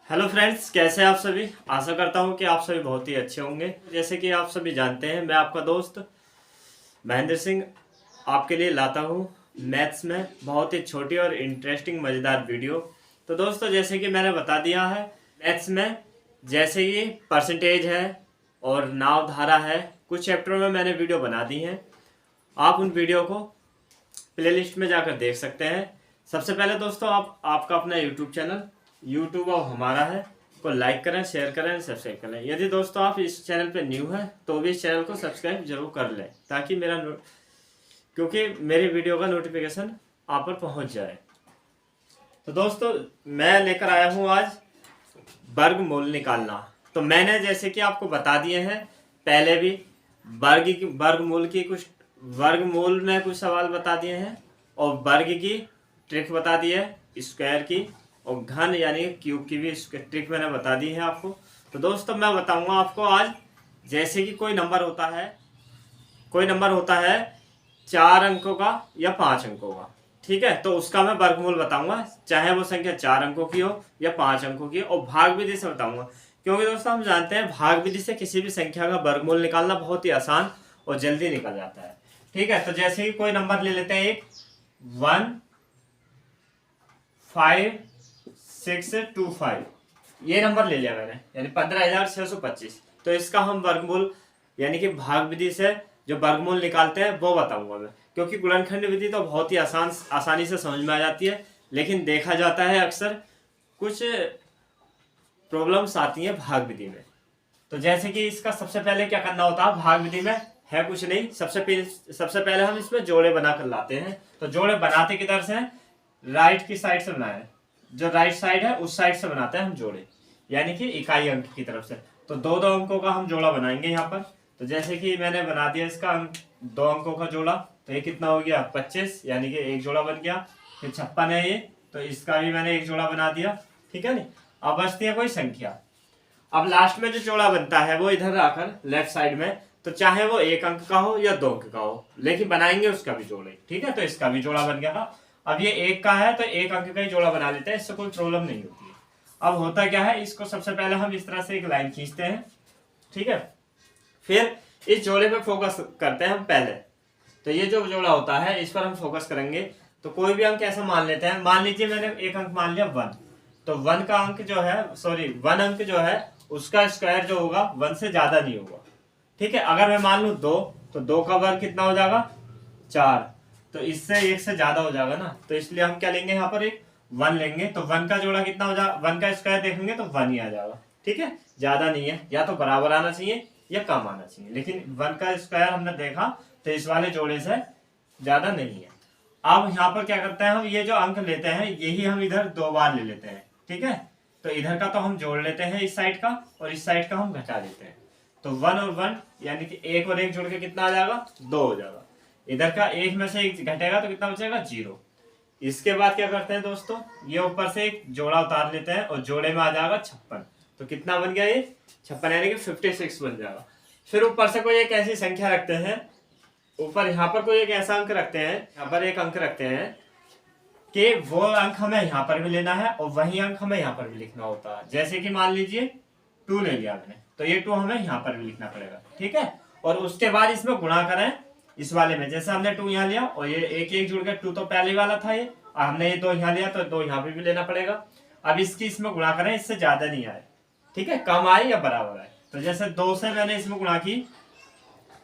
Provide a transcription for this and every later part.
Hello friends, कैसे हैं आप सभी। आशा करता हूं कि आप सभी बहुत ही अच्छे होंगे। जैसे कि आप सभी जानते हैं, मैं आपका दोस्त महेंद्र सिंह आपके लिए लाता हूं मैथ्स में बहुत ही छोटी और इंटरेस्टिंग मज़ेदार वीडियो। तो दोस्तों, जैसे कि मैंने बता दिया है, मैथ्स में जैसे ये परसेंटेज है और नाव धारा है, कुछ चैप्टरों में मैंने वीडियो बना दी हैं। आप उन वीडियो को प्लेलिस्ट में जाकर देख सकते हैं। सबसे पहले दोस्तों, आप आपका अपना यूट्यूब चैनल यूट्यूब और हमारा है को लाइक करें, शेयर करें, सब्सक्राइब करें। यदि दोस्तों आप इस चैनल पे न्यू हैं तो भी इस चैनल को सब्सक्राइब जरूर कर लें, ताकि क्योंकि मेरे वीडियो का नोटिफिकेशन आप पर पहुंच जाए। तो दोस्तों, मैं लेकर आया हूं आज वर्गमूल निकालना। तो मैंने जैसे कि आपको बता दिए हैं पहले भी, वर्गमूल में कुछ सवाल बता दिए हैं और वर्ग की ट्रिक बता दी है, स्क्वायर की और घन यानी क्यूब की भी ट्रिक मैंने बता दी है आपको। तो दोस्तों, मैं बताऊंगा आपको आज, जैसे कि कोई नंबर होता है 4 अंकों का या 5 अंकों का, ठीक है। तो उसका मैं वर्गमूल बताऊंगा, चाहे वो संख्या 4 अंकों की हो या 5 अंकों की हो, और भाग विधि से बताऊंगा। क्योंकि दोस्तों, हम जानते हैं भाग विधि से किसी भी संख्या का वर्गमूल निकालना बहुत ही आसान और जल्दी निकल जाता है, ठीक है। तो जैसे कि कोई नंबर ले लेते हैं, एक 15625, ये नंबर ले लिया मैंने, यानी 15,625। तो इसका हम वर्गमूल यानी कि भाग विधि से जो वर्गमूल निकालते हैं वो बताऊंगा मैं। क्योंकि गुणनखंड विधि तो बहुत ही आसानी से समझ में आ जाती है, लेकिन देखा जाता है अक्सर कुछ प्रॉब्लम्स आती हैं भाग विधि में। तो जैसे कि इसका सबसे पहले क्या करना होता है भाग विधि में, है कुछ नहीं। सबसे पहले हम इसमें जोड़े बनाकर लाते हैं। तो जोड़े बनाते किधर से, राइट की साइड से बनाए, जो राइट साइड है उस साइड से बनाते हैं हम जोड़े, यानी कि इकाई अंक की तरफ से। तो दो दो अंकों का हम जोड़ा बनाएंगे यहाँ पर। तो जैसे कि मैंने बना दिया इसका 2 अंकों का जोड़ा, तो ये कितना हो गया 25, यानी कि एक जोड़ा बन गया। फिर 56 है ये, तो इसका भी मैंने एक जोड़ा बना दिया, ठीक है। नहीं, अब बचती है कोई संख्या। अब लास्ट में जो जोड़ा बनता है वो इधर आकर लेफ्ट साइड में, तो चाहे वो 1 अंक का हो या 2 अंक का हो, लेकिन बनाएंगे उसका भी जोड़े, ठीक है। तो इसका भी जोड़ा बन गया। अब ये 1 का है तो 1 अंक का ही जोड़ा बना लेते हैं, इससे कोई प्रॉब्लम नहीं होती है। अब होता क्या है, इसको सबसे पहले हम इस तरह से एक लाइन खींचते हैं, ठीक है। फिर इस जोड़े पे फोकस करते हैं हम पहले। तो ये जो जोड़ा होता है इस पर हम फोकस करेंगे। तो कोई भी अंक ऐसा मान लेते हैं, मान लीजिए मैंने एक अंक मान लिया 1, तो 1 का अंक जो है 1 अंक जो है उसका स्क्वायर जो होगा 1 से ज्यादा नहीं होगा, ठीक है। अगर मैं मान लू 2, तो 2 का वर्ग कितना हो जाएगा 4, तो इससे 1 से ज्यादा हो जाएगा ना। तो इसलिए हम क्या लेंगे, यहाँ पर एक 1 लेंगे। तो 1 का जोड़ा कितना हो जाएगा, 1 का स्क्वायर देखेंगे तो 1 ही आ जाएगा, ठीक है। ज्यादा नहीं है, या तो बराबर आना चाहिए या कम आना चाहिए, लेकिन 1 का स्क्वायर हमने देखा तो इस वाले जोड़े से ज्यादा नहीं है। अब यहाँ पर क्या करते हैं, हम ये जो अंक लेते हैं यही हम इधर 2 बार ले लेते हैं, ठीक है। तो इधर का तो हम जोड़ लेते हैं इस साइड का, और इस साइड का हम घटा देते हैं। तो 1 और 1 यानी कि 1 और 1 जोड़ के कितना आ जाएगा 2 हो जाएगा। इधर का 1 में से 1 घटेगा तो कितना बचेगा 0। इसके बाद क्या करते हैं दोस्तों, ये ऊपर से एक जोड़ा उतार लेते हैं और जोड़े में आ जाएगा 56। तो कितना बन गया ये 56, यानी कि 56 बन जाएगा। फिर ऊपर से कोई एक ऐसी संख्या रखते हैं, ऊपर यहाँ पर कोई एक ऐसा अंक रखते हैं, यहाँ पर एक अंक रखते हैं कि वो अंक हमें यहाँ पर भी लेना है और वही अंक हमें यहाँ पर भी लिखना होता है। जैसे कि मान लीजिए 2 ले लिया आपने, तो ये 2 हमें यहाँ पर भी लिखना पड़ेगा, ठीक है। और उसके बाद इसमें गुणा करें इस वाले में, जैसे हमने 2 यहाँ लिया और ये एक एक जुड़ के 2 तो पहले वाला था ये, और हमने ये 2 यहाँ लिया तो 2 यहाँ पे भी लेना पड़ेगा। अब इसकी इसमें गुणा करें, इससे ज्यादा नहीं आए, ठीक है, कम आए या बराबर आए। तो जैसे 2 से मैंने इसमें गुणा की,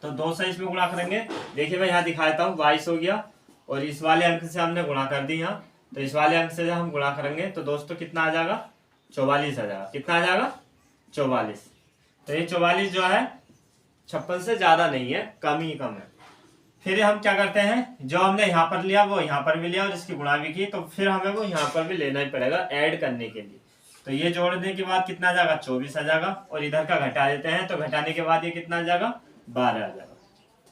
तो 2 से इसमें गुणा करेंगे, देखिए मैं यहाँ दिखा देता हूँ 22 हो गया, और इस वाले अंक से हमने गुणा कर दी यहाँ, तो इस वाले अंक से हम गुणा करेंगे तो दोस्तों कितना आ जाएगा 44 आ जाएगा। कितना आ जाएगा 44। तो ये 44 जो है 56 से ज्यादा नहीं है, कम ही कम है। फिर हम क्या करते हैं, जो हमने यहाँ पर लिया वो यहाँ पर भी लिया और इसकी गुणा भी की, तो फिर हमें वो यहाँ पर भी लेना ही पड़ेगा ऐड करने के लिए। तो ये जोड़ने के बाद कितना आ जाएगा 24 आ जाएगा, और इधर का घटा देते हैं, तो घटाने के बाद ये कितना आ जाएगा 12 आ जाएगा,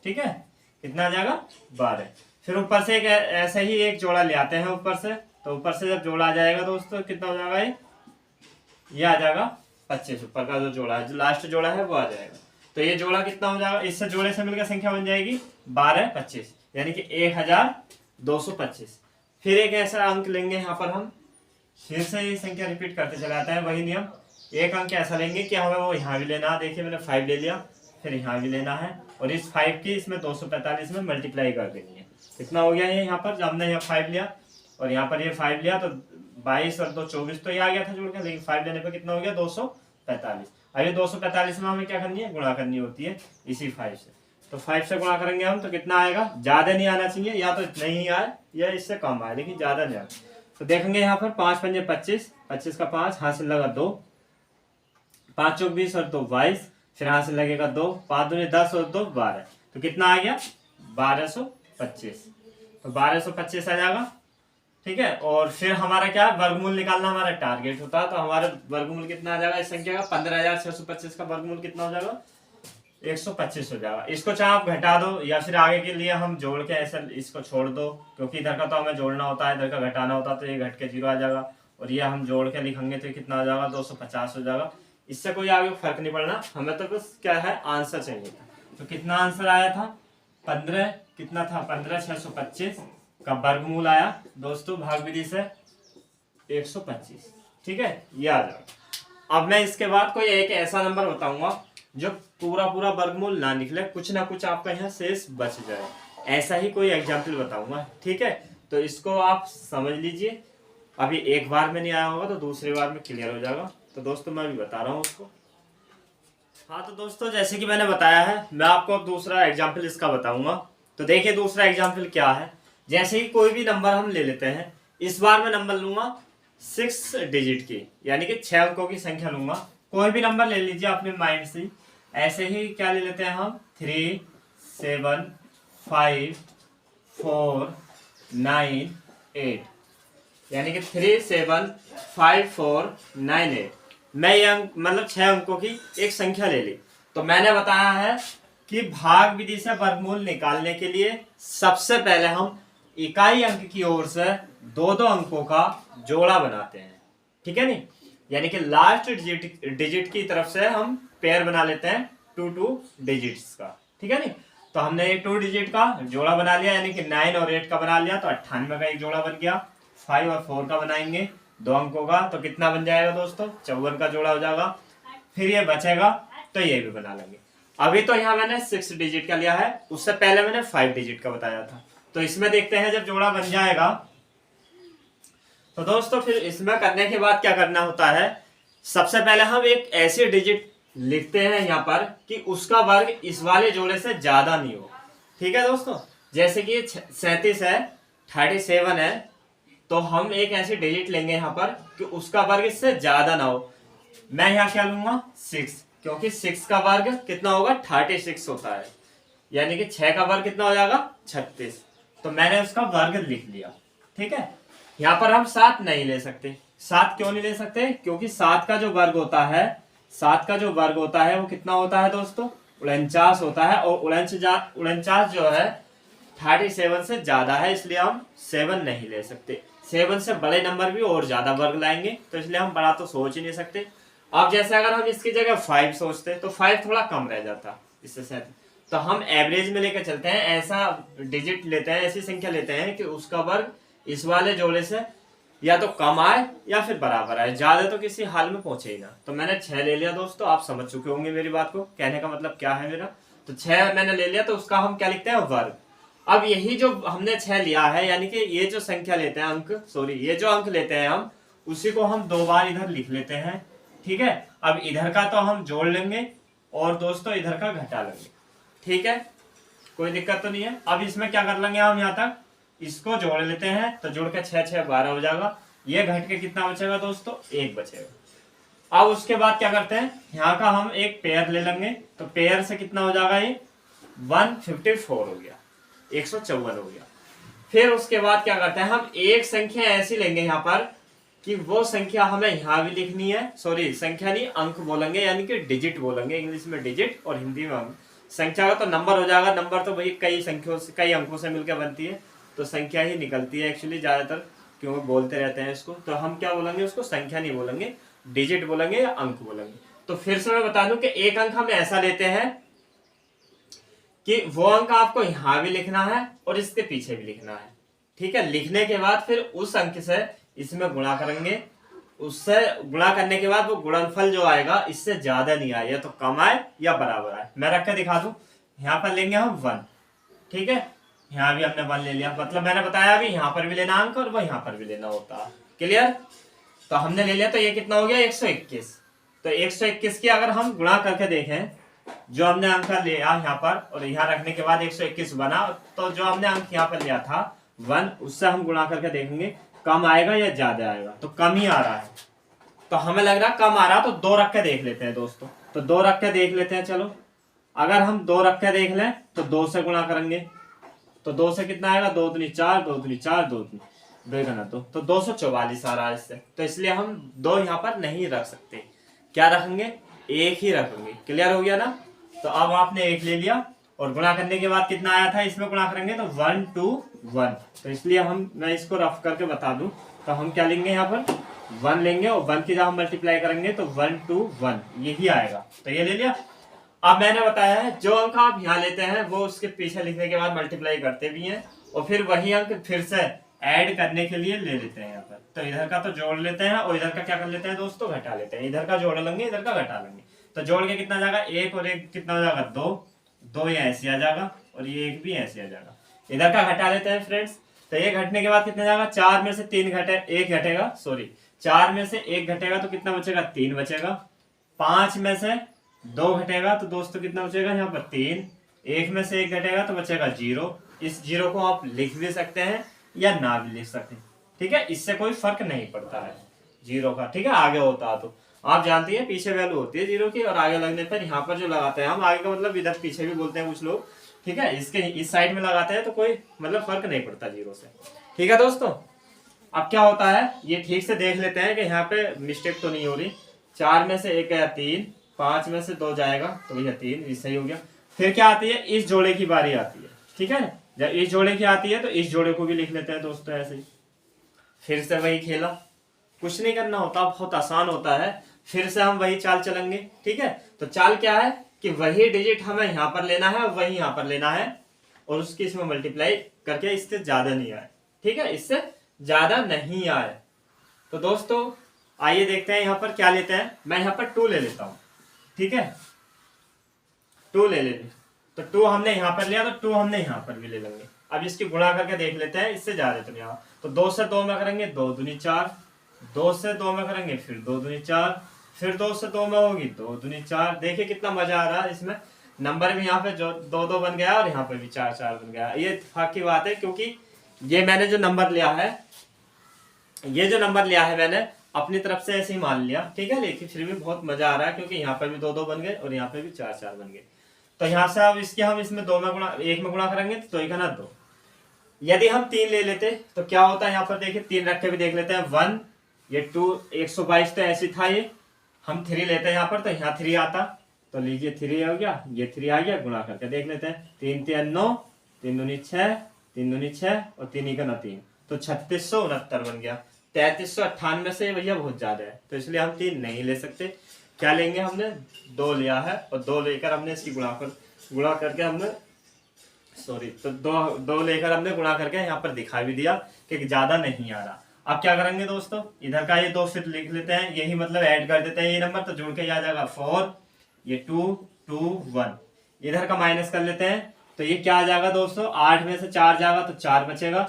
ठीक है। कितना आ जाएगा 12। फिर ऊपर से एक ऐसे ही एक जोड़ा ले आते हैं ऊपर से, तो ऊपर से जब जोड़ा आ जाएगा दोस्तों कितना हो जाएगा, ये आ जाएगा 25। ऊपर का जो जोड़ा है, जो लास्ट जोड़ा है वो आ जाएगा। तो ये जोड़ा कितना हो जाएगा, इससे जोड़े से मिलकर संख्या बन जाएगी 12 25, यानी कि 1225। फिर एक ऐसा अंक लेंगे यहाँ पर हम, फिर से ये संख्या रिपीट करते चला जाता है, वही नियम। एक अंक ऐसा लेंगे कि हमें वो यहाँ भी लेना है, देखिए मैंने 5 ले लिया, फिर यहाँ भी लेना है, और इस 5 की इसमें 245 में मल्टीप्लाई कर देनी है। कितना हो गया ये यहाँ पर, जब हमने यहाँ 5 लिया और यहाँ पर ये 5 लिया तो 22 और 2 24 तो ये आ गया था जुड़ के, लेकिन 5 लेने पर कितना हो गया 245। अब ये 245 में हमें क्या करनी है, गुणा करनी होती है इसी 5 से। तो 5 से गुणा करेंगे हम तो कितना आएगा, ज्यादा नहीं आना चाहिए, या तो इतना ही आए या इससे कम आए, लेकिन ज्यादा नहीं आए। तो देखेंगे यहाँ पर 5 पंजे 25, 25 का 5 हासिल लगा 2, 5 चौक 20 और 2 22, फिर हासिल लगेगा 2, 5 दूनी 10 और 2 12, तो कितना आ गया 1225। तो 1225 आ जाएगा, ठीक है। और फिर हमारा क्या है, वर्गमूल निकालना हमारा टारगेट होता है, तो हमारा वर्गमूल कितना आ जाएगा इस संख्या का, 15,625 का वर्गमूल कितना हो जाएगा 125 हो जाएगा। इसको चाहे आप घटा दो या फिर आगे के लिए हम जोड़ के ऐसे इसको छोड़ दो, क्योंकि इधर का तो हमें जोड़ना होता है, इधर का घटाना होता है, तो ये घट के 0 आ जाएगा, और ये हम जोड़ के लिखेंगे तो कितना आ जाएगा 250 हो जाएगा। इससे कोई आगे फर्क नहीं पड़ना, हमें तो बस क्या है आंसर चाहिए था। तो कितना आंसर आया था 15, कितना था 15,625 का वर्गमूल आया दोस्तों भाग विधि से 125, ठीक है, ये आ जाएगा। अब मैं इसके बाद कोई एक ऐसा नंबर बताऊंगा जो पूरा पूरा वर्गमूल ना निकले, कुछ ना कुछ आपका यहाँ शेष बच जाए, ऐसा ही कोई एग्जाम्पल बताऊंगा, ठीक है। तो इसको आप समझ लीजिए, अभी एक बार में नहीं आया होगा तो दूसरी बार में क्लियर हो जाएगा। तो दोस्तों मैं अभी बता रहा हूँ उसको। हाँ तो दोस्तों जैसे कि मैंने बताया है, मैं आपको अब दूसरा एग्जाम्पल इसका बताऊंगा। तो देखिए दूसरा एग्जाम्पल क्या है, जैसे ही कोई भी नंबर हम ले लेते हैं, इस बार मैं नंबर लूंगा 6 डिजिट की, यानी कि 6 अंकों की संख्या लूंगा। कोई भी नंबर ले लीजिए अपने माइंड से, ऐसे ही क्या ले लेते हैं हम 3 7 5 4 9 8, यानी कि 3 7 5 4 9 8। मैं ये अंक मतलब 6 अंकों की एक संख्या ले ली। तो मैंने बताया है कि भाग विधि से वर्गमूल निकालने के लिए सबसे पहले हम इकाई अंक की ओर से 2-2 अंकों का जोड़ा बनाते हैं, ठीक है नहीं, यानी कि लास्ट डिजिट की तरफ से हम पेयर बना लेते हैं 2-2 डिजिट्स का, ठीक है नहीं। तो हमने एक 2 डिजिट का जोड़ा बना लिया, यानी कि 9 और 8 का बना लिया, तो 98 का एक जोड़ा बन गया। 5 और 4 का बनाएंगे 2 अंकों का, तो कितना बन जाएगा दोस्तों 54 का जोड़ा हो जाएगा। फिर ये बचेगा तो ये भी बना लेंगे। अभी तो यहाँ मैंने 6 डिजिट का लिया है, उससे पहले मैंने 5 डिजिट का बताया था। तो इसमें देखते हैं जब जोड़ा बन जाएगा तो दोस्तों फिर इसमें करने के बाद क्या करना होता है, सबसे पहले हम एक ऐसी डिजिट लिखते हैं यहाँ पर कि उसका वर्ग इस वाले जोड़े से ज्यादा नहीं हो, ठीक है दोस्तों। जैसे कि 37 है, 37 है, तो हम एक ऐसी डिजिट लेंगे यहाँ पर कि उसका वर्ग इससे ज्यादा ना हो। मैं यहाँ क्या लूंगा 6, क्योंकि 6 का वर्ग कितना होगा 36 होता है, यानी कि 6 का वर्ग कितना हो जाएगा 36। तो मैंने उसका वर्ग लिख लिया, ठीक है। यहाँ पर हम 7 नहीं ले सकते। 7 क्यों नहीं ले सकते, क्योंकि 7 का जो वर्ग होता है, 7 का जो वर्ग होता है वो कितना होता है दोस्तों 49 होता है, और 49 जो है 37 से ज्यादा है, इसलिए हम 7 नहीं ले सकते। 7 से बड़े नंबर भी और ज्यादा वर्ग लाएंगे, तो इसलिए हम बड़ा तो सोच ही नहीं सकते। अब जैसे अगर हम इसकी जगह 5 सोचते तो 5 थोड़ा कम रह जाता इससे 7, तो हम एवरेज में लेकर चलते हैं, ऐसा डिजिट लेते हैं, ऐसी संख्या लेते हैं कि उसका वर्ग इस वाले जोड़े से या तो कम आए या फिर बराबर आए, ज्यादा तो किसी हाल में पहुंचे ही ना। तो मैंने 6 ले लिया दोस्तों, आप समझ चुके होंगे मेरी बात को, कहने का मतलब क्या है मेरा। तो 6 मैंने ले लिया, तो उसका हम क्या लिखते हैं वर्ग। अब यही जो हमने 6 लिया है, यानी कि ये जो संख्या लेते हैं ये जो अंक लेते हैं हम, उसी को हम 2 बार इधर लिख लेते हैं, ठीक है। अब इधर का तो हम जोड़ लेंगे और दोस्तों इधर का घटा लेंगे, ठीक है, कोई दिक्कत तो नहीं है। अब इसमें क्या कर लेंगे हम, यहाँ तक इसको जोड़ लेते हैं, तो जोड़ के 6 6 12 हो जाएगा। ये घट के कितना बचेगा दोस्तों 1 बचेगा। अब उसके बाद क्या करते हैं, यहाँ का हम एक पेयर ले लेंगे, तो पेयर से कितना हो जाएगा ये 154 हो गया, 154 हो गया। फिर उसके बाद क्या करते हैं, हम एक संख्या ऐसी लेंगे यहाँ पर कि वो संख्या हमें यहाँ भी लिखनी है, सॉरी संख्या नहीं अंक बोलेंगे, यानी कि डिजिट बोलेंगे, इंग्लिश में डिजिट और हिंदी में अंक। संख्या का तो नंबर हो जाएगा, नंबर तो भाई कई संख्याओं से कई अंकों से मिलकर बनती है, तो संख्या ही निकलती है एक्चुअली ज्यादातर, क्योंकि बोलते रहते हैं इसको। तो हम क्या बोलेंगे, उसको संख्या नहीं बोलेंगे, डिजिट बोलेंगे या अंक बोलेंगे। तो फिर से मैं बता दूं कि एक अंक हम ऐसा लेते हैं कि वो अंक आपको यहाँ भी लिखना है और इसके पीछे भी लिखना है, ठीक है। लिखने के बाद फिर उस अंक से इसमें गुणा करेंगे, उससे गुणा करने के बाद वो गुणनफल जो आएगा इससे ज्यादा नहीं आए, या तो कम आए या बराबर आए। मैं रख के दिखा दूं, यहाँ पर लेंगे हम 1, ठीक है, यहाँ भी हमने 1 ले लिया, मतलब मैंने बताया अभी यहाँ पर भी लेना अंक और वो यहाँ पर भी लेना होता है। क्लियर? तो हमने ले लिया, तो ये कितना हो गया 121। तो 121 की अगर हम गुणा करके देखें, जो हमने अंक लिया यहाँ पर और यहाँ रखने के बाद 121 बना, तो जो हमने अंक यहाँ पर लिया था 1, उससे हम गुणा करके देखेंगे कम आएगा या ज्यादा आएगा, तो कम ही आ रहा है। तो हमें लग रहा है कम आ रहा, तो 2 रख के देख लेते हैं दोस्तों। तो 2 रख के देख लेते हैं। चलो, अगर हम 2 रख के देख लें तो 2 से गुणा करेंगे, तो 2 से कितना आएगा, 2 दूनी 4, 2 दूनी 4, 2 दूनी 2, तो 244 आ रहा है इससे। तो इसलिए हम 2 यहाँ पर नहीं रख सकते, क्या रखेंगे, 1 ही रखेंगे। क्लियर हो गया ना? तो अब आपने 1 ले लिया और गुणा करने के बाद कितना आया था, इसमें गुणा करेंगे तो 1 2 1। तो इसलिए मैं इसको रफ करके बता दूं, तो हम क्या लेंगे, यहाँ पर 1 लेंगे और 1 की जब हम मल्टीप्लाई करेंगे तो 1 2 1 यही आएगा। तो ये ले लिया। अब मैंने बताया है जो अंक आप यहाँ लेते हैं वो उसके पीछे लिखने के बाद मल्टीप्लाई करते भी हैं और फिर वही अंक फिर से ऐड करने के लिए ले लेते हैं यहाँ पर। तो इधर का तो जोड़ लेते हैं और इधर का क्या कर लेते हैं दोस्तों, घटा लेते हैं। इधर का जोड़ लेंगे, इधर का घटा लेंगे, तो जोड़ के कितना जाएगा, 1 और 1 कितना हो जाएगा, 2 ये ऐसे आ जाएगा और ये 1 भी ऐसे आ जाएगा। इधर का घटा लेते हैं फ्रेंड्स। तो ये घटने के बाद कितना जाएगा, 4 में से 3 घटे, 1 घटेगा, सॉरी 4 में से 1 घटेगा तो कितना बचेगा, 3 बचेगा। 5 में से 2 घटेगा तो दोस्तों कितना बचेगा, यहाँ पर 3। 1 में से 1 घटेगा तो बचेगा 0। इस 0 को आप लिख भी सकते हैं या ना भी लिख सकते हैं, ठीक है, इससे कोई फर्क नहीं पड़ता है 0 का, ठीक है। आगे होता है तो आप जानती है पीछे वैल्यू होती है 0 की और आगे लगने पर यहाँ पर जो लगाते हैं हम, आगे का मतलब इधर पीछे भी बोलते हैं कुछ लोग, ठीक है, इसके इस साइड में लगाते हैं तो कोई मतलब फर्क नहीं पड़ता 0 से, ठीक है दोस्तों। अब क्या होता है ये ठीक से देख लेते हैं कि यहाँ पे मिस्टेक तो नहीं हो रही। 4 में से 1 गया 3, 5 में से 2 जाएगा तो भैया 3, ये सही हो गया। फिर क्या आती है, इस जोड़े की बारी आती है, ठीक है। जब इस जोड़े की आती है तो इस जोड़े को भी लिख लेते हैं दोस्तों ऐसे ही। फिर से वही खेला, कुछ नहीं करना होता, बहुत आसान होता है। फिर से हम वही चाल चलेंगे, ठीक है। तो चाल क्या है कि वही डिजिट हमें यहाँ पर लेना है और वही यहाँ पर लेना है और उसकी इसमें मल्टीप्लाई करके इससे ज्यादा नहीं आए, ठीक है, इससे ज्यादा नहीं आए। तो दोस्तों आइए देखते हैं यहाँ पर क्या लेते हैं। मैं यहाँ पर 2 ले लेता हूँ, ठीक है, 2 ले लेते, तो 2 हमने यहाँ पर लिया तो 2 हमने यहाँ पर भी ले लेंगे। अब इसकी गुणा करके देख लेते हैं, इससे ज्यादा तो यहाँ, तो 2 से 2 में करेंगे 2 दूनी 4, 2 से 2 में करेंगे फिर 2 दूनी 4, फिर 2 से 2 में होगी 2 दूनी 4। देखिए कितना मजा आ रहा है इसमें, नंबर भी यहाँ पे जो 2 2 बन गया और यहाँ पे भी 4 4 बन गया। ये इत्तेफाक की बात है क्योंकि ये मैंने जो नंबर लिया है, ये जो नंबर लिया है मैंने अपनी तरफ से ऐसे ही मान लिया, ठीक है, लेकिन फिर भी बहुत मजा आ रहा है क्योंकि यहाँ पे भी 2 2 बन गए और यहाँ पे भी 4 4 बन गए। तो यहाँ से अब इसके हम इसमें 2 में गुणा, 1 में गुणा करेंगे तो 2 का 2। यदि हम 3 ले लेते तो क्या होता है, यहाँ पर देखिए 3 रख के भी देख लेते हैं, 1 ये 2 122 तो ऐसी था, ये हम 3 लेते हैं यहाँ पर तो यहाँ 3 आता, तो लीजिए 3 हो गया, ये 3 आ गया, गुणा करके देख लेते हैं, 3 3 9, 3 दूनी 6, 3 दूनी 6 और 3 का 3, तो 3669 बन गया। 3398 से भैया बहुत ज्यादा है तो इसलिए हम 3 नहीं ले सकते। क्या लेंगे, हमने 2 लिया है और 2 लेकर हमने इसकी गुणा करके हमने सॉरी तो 2 लेकर हमने गुणा करके यहाँ पर दिखा भी दिया कि ज्यादा नहीं आ रहा। अब क्या करेंगे दोस्तों, इधर का ये 2 फिर लिख लेते हैं, यही मतलब ऐड कर देते हैं ये नंबर, तो जुड़ के आ जाएगा 4, ये 2 2 1, इधर का माइनस कर लेते हैं तो ये क्या आ जाएगा दोस्तों, 8 में से 4 जाएगा तो 4 बचेगा,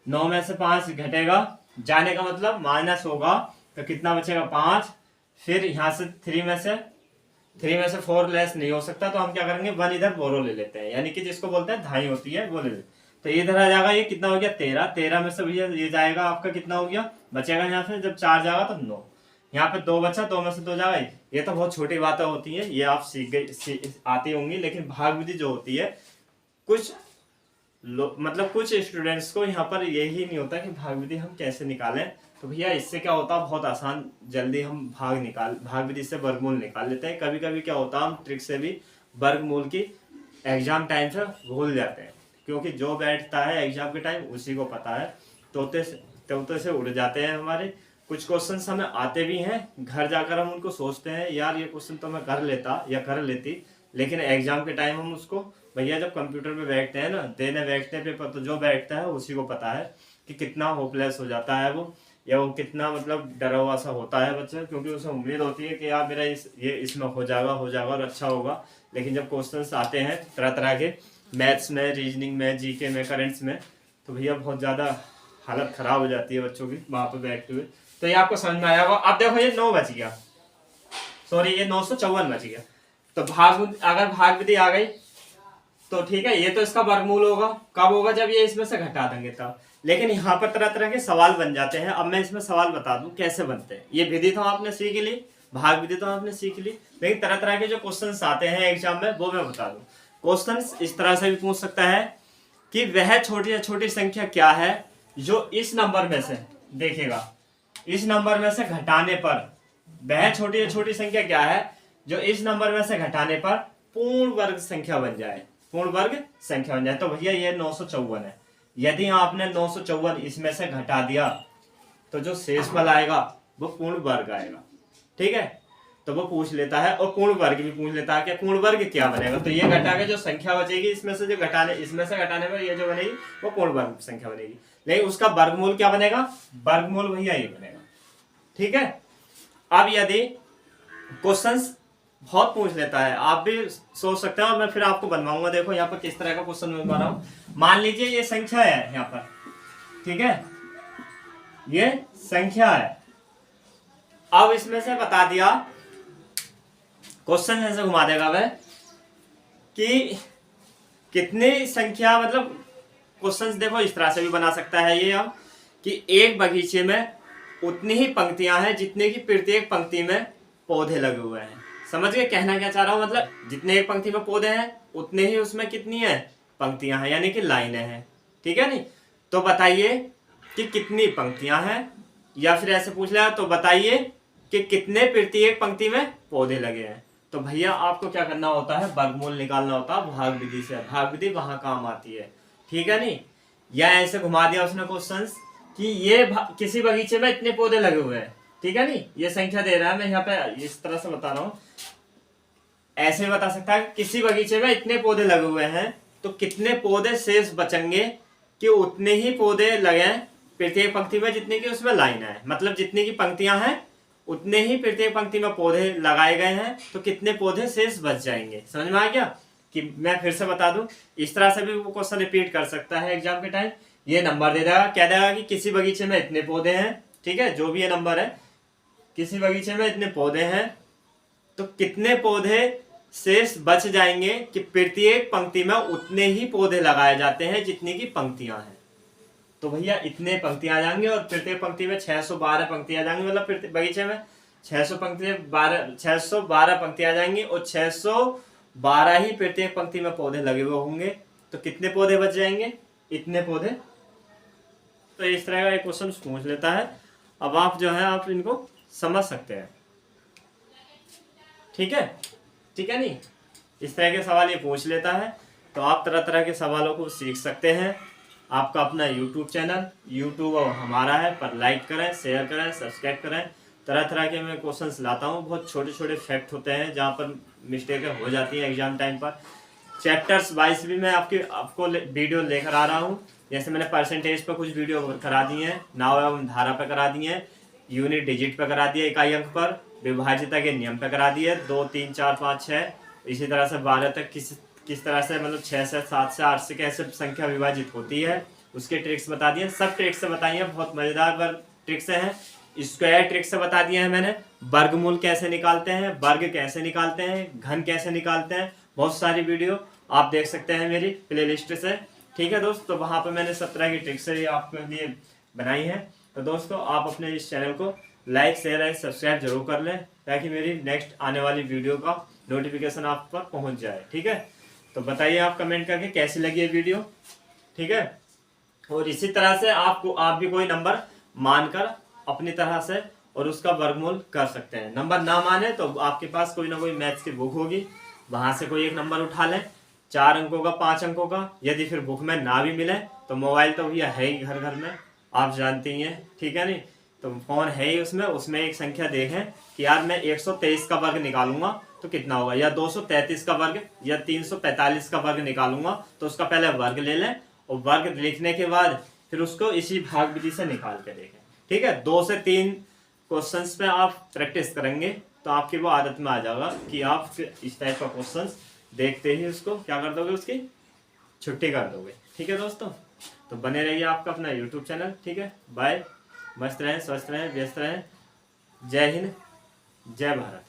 9 में से 5 घटेगा, जाने का मतलब माइनस होगा तो कितना बचेगा 5। फिर यहाँ से 3 में से 4 लेस नहीं हो सकता तो हम क्या करेंगे 1 इधर बोरो ले लेते हैं, यानी कि जिसको बोलते हैं धाई होती है वो ले लेते। तो इधर आ जाएगा, ये कितना हो गया 13, 13 में से भैया ये जाएगा आपका कितना हो गया, बचेगा यहाँ से जब 4 जाएगा तो 9, यहाँ पे 2 बचा, 2 में से 2 जाएगा। ये तो बहुत छोटी बातें होती है, ये आप सीख गई आती होंगी, लेकिन भाग विधि जो होती है कुछ मतलब कुछ स्टूडेंट्स को यहाँ पर यही नहीं होता कि भाग विधि हम कैसे निकालें। तो भैया इससे क्या होता है, बहुत आसान, जल्दी हम भाग विधि से वर्गमूल निकाल लेते हैं। कभी कभी क्या होता है हम ट्रिक से भी वर्गमूल की एग्जाम टाइम से भूल जाते हैं, क्योंकि जो बैठता है एग्जाम के टाइम उसी को पता है, तोते से उड़ जाते हैं हमारे। कुछ क्वेश्चन हमें आते भी हैं, घर जाकर हम उनको सोचते हैं यार ये क्वेश्चन तो मैं कर लेता या कर लेती, लेकिन एग्जाम के टाइम हम उसको, भैया जब कंप्यूटर पे बैठते हैं ना, देने बैठते हैं पेपर, तो जो बैठता है उसी को पता है कि कितना होपलेस हो जाता है वो। या वो कितना मतलब डरा हुआ सा होता है बच्चा, क्योंकि उसे उम्मीद होती है कि यार मेरा ये इसमें हो जाएगा और अच्छा होगा। लेकिन जब क्वेश्चंस आते हैं तरह तरह के मैथ्स में, रीजनिंग में, जीके में, करेंट्स में, तो भैया बहुत ज़्यादा हालत ख़राब हो जाती है बच्चों की वहाँ पर बैठते हुए। तो ये आपको समझ में आया होगा। अब देखो ये 9 बच गया, सॉरी ये 954 बच गया। तो अगर भाग विधि आ गई तो ठीक है, ये तो इसका वर्गमूल होगा। कब होगा? जब ये इसमें से घटा देंगे तब। लेकिन यहाँ पर तरह तरह के सवाल बन जाते हैं। अब मैं इसमें सवाल बता दूं कैसे बनते हैं। ये विधि तो आपने सीख ली, भाग विधि तो आपने सीख ली, लेकिन तरह तरह के जो क्वेश्चंस आते हैं एग्जाम में वो मैं बता दूं। क्वेश्चंस इस तरह से भी पूछ सकता है कि वह छोटी से छोटी संख्या क्या है जो इस नंबर में से, देखिएगा, इस नंबर में से घटाने पर, वह छोटी से छोटी संख्या क्या है जो इस नंबर में से घटाने पर पूर्ण वर्ग संख्या बन जाए, पूर्ण वर्ग संख्या बन जाए। तो भैया ये 954 है। यदि आपने 954 इसमें से घटा दिया तो जो शेष फल आएगा वो पूर्ण वर्ग आएगा। ठीक है, तो वो पूछ लेता है, और पूर्ण वर्ग भी पूछ लेता है कि पूर्ण वर्ग क्या बनेगा। तो ये घटा के जो संख्या बचेगी इसमें से घटाने पर ये जो बनेगी वो पूर्ण वर्ग संख्या बनेगी। लेकिन उसका वर्गमूल क्या बनेगा? वर्गमूल भैया ये बनेगा। ठीक है, अब यदि क्वेश्चंस बहुत पूछ लेता है, आप भी सोच सकते हैं, और मैं फिर आपको बनवाऊंगा। देखो यहाँ पर किस तरह का क्वेश्चन मैं बना रहा हूं। मान लीजिए ये संख्या है यहाँ पर, ठीक है, ये संख्या है। अब इसमें से बता दिया, क्वेश्चन ऐसे घुमा देगा वह कि कितनी संख्या, मतलब क्वेश्चंस देखो इस तरह से भी बना सकता है ये अब, कि एक बगीचे में उतनी ही पंक्तियां हैं जितने की प्रत्येक पंक्ति में पौधे लगे हुए हैं। समझ गए कहना क्या चाह रहा हूं? मतलब जितने एक पंक्ति में पौधे हैं उतने ही उसमें कितनी है पंक्तियां हैं, यानी कि लाइनें हैं। ठीक है नहीं? तो बताइए कि कितनी पंक्तियां हैं, या फिर ऐसे पूछ लिया तो बताइए कि कितने प्रत्येक पंक्ति में पौधे लगे हैं। तो भैया आपको क्या करना होता है? वर्गमूल निकालना होता है भाग विधि से। भाग विधि वहां काम आती है। ठीक है नहीं? या ऐसे घुमा दिया उसने क्वेश्चंस कि ये किसी बगीचे में इतने पौधे लगे हुए हैं। ठीक है नहीं? ये संख्या दे रहा है, मैं यहाँ पे इस तरह से बता रहा हूँ। ऐसे बता सकता है किसी बगीचे में इतने पौधे लगे हुए हैं, तो कितने पौधे शेष बचेंगे कि उतने ही पौधे लगे प्रत्येक पंक्ति में जितने की उसमें लाइन है। मतलब जितनी की पंक्तियां हैं उतने ही प्रत्येक पंक्ति में पौधे लगाए गए हैं, तो कितने पौधे शेष बच जाएंगे। समझ में आ गया? कि मैं फिर से बता दूं, इस तरह से भी वो क्वेश्चन रिपीट कर सकता है एग्जाम के टाइम। ये नंबर दे देगा, कह देगा कि किसी बगीचे में इतने पौधे हैं। ठीक है, जो भी ये नंबर है, किसी बगीचे में इतने पौधे हैं, तो कितने पौधे शेष बच जाएंगे कि प्रत्येक पंक्ति में उतने ही पौधे लगाए जाते हैं जितनी की पंक्तियां हैं। तो भैया इतने पंक्तियां आ जाएंगे, और प्रत्येक पंक्ति में 612 पंक्तियां आ जाएंगी। मतलब बगीचे में 612 पंक्तियां आ जाएंगी, और 612 ही प्रत्येक पंक्ति में पौधे लगे हुए होंगे। तो कितने पौधे बच जाएंगे? इतने पौधे। तो इस तरह का एक क्वेश्चन पूछ लेता है। अब आप जो है आप इनको समझ सकते हैं। ठीक है? ठीक है नहीं? इस तरह के सवाल ये पूछ लेता है, तो आप तरह तरह के सवालों को सीख सकते हैं। आपका अपना YouTube चैनल, YouTube हमारा है, पर लाइक करें, शेयर करें, सब्सक्राइब करें। तरह तरह के मैं क्वेश्चंस लाता हूँ। बहुत छोटे छोटे फैक्ट होते हैं जहाँ पर मिस्टेकें हो जाती हैं एग्जाम टाइम पर। चैप्टर्स वाइज भी मैं आपको वीडियो लेकर आ रहा हूँ। जैसे मैंने परसेंटेज पर कुछ वीडियो करा दी है, नाव एवं धारा पर करा दी है, यूनिट डिजिट पर करा दिया, इकाई अंक पर, विभाज्यता के नियम पे करा दिए 2, 3, 4, 5, 6। इसी तरह से 12 तक किस तरह से, मतलब 6 से 7 से 8 से कैसे संख्या विभाजित होती है, उसके ट्रिक्स बता दिए। सब ट्रिक्स से बताइए, बहुत मजेदार ट्रिक्स हैं। स्क्वायर ट्रिक्स से बता दिए हैं मैंने। वर्गमूल कैसे निकालते हैं, वर्ग कैसे निकालते हैं, घन कैसे निकालते हैं। बहुत सारी वीडियो आप देख सकते हैं मेरी प्लेलिस्ट से। ठीक है दोस्त, तो वहां पर मैंने सब तरह की ट्रिक्स आपके लिए बनाई है। तो दोस्तों आप अपने इस चैनल को लाइक, शेयर एंड सब्सक्राइब जरूर कर लें, ताकि मेरी नेक्स्ट आने वाली वीडियो का नोटिफिकेशन आप पर पहुंच जाए। ठीक है, तो बताइए आप कमेंट करके कैसी लगी ये वीडियो। ठीक है, और इसी तरह से आप भी कोई नंबर मानकर अपनी तरह से और उसका वर्गमूल कर सकते हैं। नंबर ना माने तो आपके पास कोई ना कोई मैथ्स की बुक होगी, वहां से कोई एक नंबर उठा लें, 4 अंकों का, 5 अंकों का। यदि फिर बुक में ना भी मिले तो मोबाइल तो भैया है ही घर घर में, आप जानती ही हैं। ठीक है नहीं? तो फोन है ही, उसमें एक संख्या देखें कि यार मैं 123 का वर्ग निकालूंगा तो कितना होगा, या 233 का वर्ग या 345 का वर्ग निकालूंगा, तो उसका पहले वर्ग ले लें, और वर्ग लिखने के बाद फिर उसको इसी भाग विधि से निकाल के देखें। ठीक है, 2 से 3 क्वेश्चंस पे आप प्रैक्टिस करेंगे तो आपकी वो आदत में आ जाएगा कि आप इस टाइप का क्वेश्चंस देखते ही उसको क्या कर दोगे, उसकी छुट्टी कर दोगे। ठीक है दोस्तों, तो बने रहिए आपका अपना यूट्यूब चैनल। ठीक है, बाय, मस्त रहें, स्वस्थ रहें, व्यस्त रहें। जय हिंद, जय भारत।